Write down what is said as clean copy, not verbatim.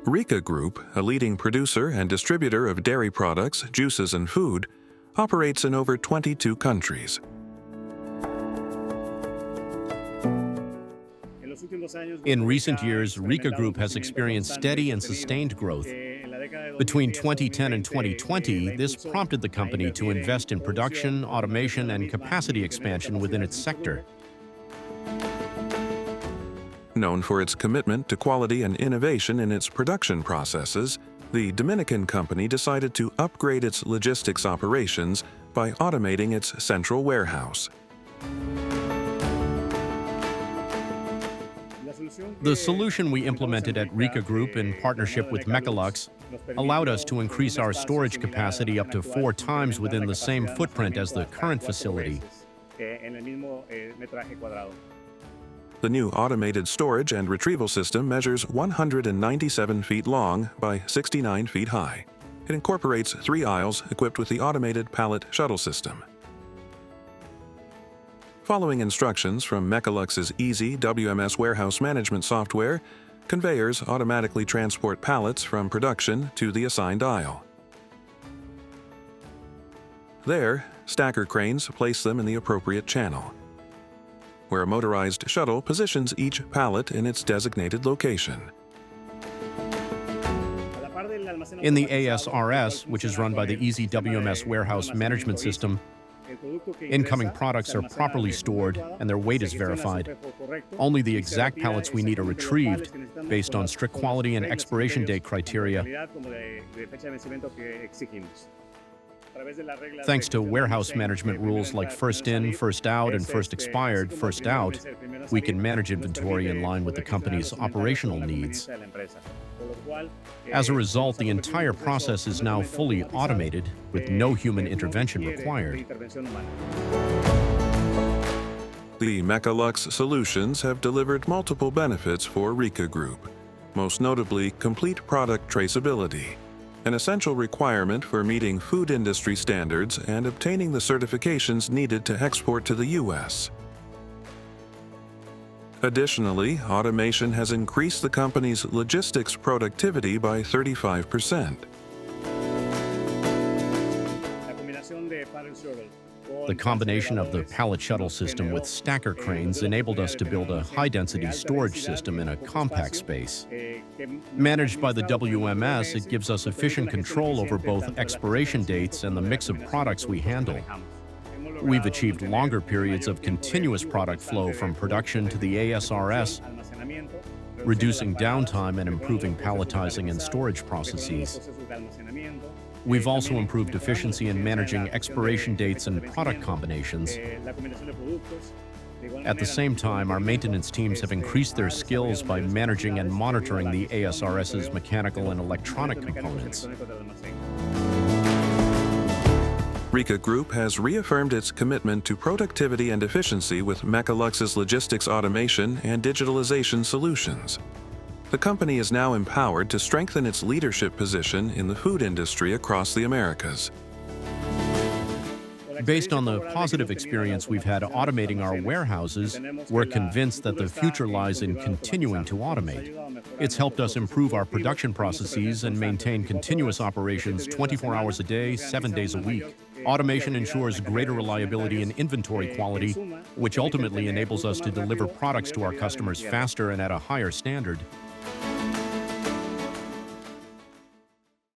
Rica Group, a leading producer and distributor of dairy products, juices, and food, operates in over 22 countries. In recent years, Rica Group has experienced steady and sustained growth. Between 2010 and 2020, this prompted the company to invest in production, automation, and capacity expansion within its sector. Known for its commitment to quality and innovation in its production processes, the Dominican company decided to upgrade its logistics operations by automating its central warehouse. The solution we implemented at Rica Group in partnership with Mecalux allowed us to increase our storage capacity up to 4 times within the same footprint as the current facility. The new automated storage and retrieval system measures 197 feet long by 69 feet high. It incorporates 3 aisles equipped with the automated pallet shuttle system. Following instructions from Mecalux's Easy WMS warehouse management software, conveyors automatically transport pallets from production to the assigned aisle. There, stacker cranes place them in the appropriate channel, where a motorized shuttle positions each pallet in its designated location. In the ASRS, which is run by the Easy WMS warehouse management system, incoming products are properly stored and their weight is verified. Only the exact pallets we need are retrieved based on strict quality and expiration date criteria. Thanks to warehouse management rules like first in, first out, and first expired, first out, we can manage inventory in line with the company's operational needs. As a result, the entire process is now fully automated with no human intervention required. The Mecalux solutions have delivered multiple benefits for Rica Group, most notably complete product traceability, an essential requirement for meeting food industry standards and obtaining the certifications needed to export to the U.S. Additionally, automation has increased the company's logistics productivity by 35%. The combination of the pallet shuttle system with stacker cranes enabled us to build a high-density storage system in a compact space. Managed by the WMS, it gives us efficient control over both expiration dates and the mix of products we handle. We've achieved longer periods of continuous product flow from production to the ASRS, reducing downtime and improving palletizing and storage processes. We've also improved efficiency in managing expiration dates and product combinations. At the same time, our maintenance teams have increased their skills by managing and monitoring the ASRS's mechanical and electronic components. Rica Group has reaffirmed its commitment to productivity and efficiency with Mecalux's logistics automation and digitalization solutions. The company is now empowered to strengthen its leadership position in the food industry across the Americas. Based on the positive experience we've had automating our warehouses, we're convinced that the future lies in continuing to automate. It's helped us improve our production processes and maintain continuous operations 24 hours a day, 7 days a week. Automation ensures greater reliability and inventory quality, which ultimately enables us to deliver products to our customers faster and at a higher standard.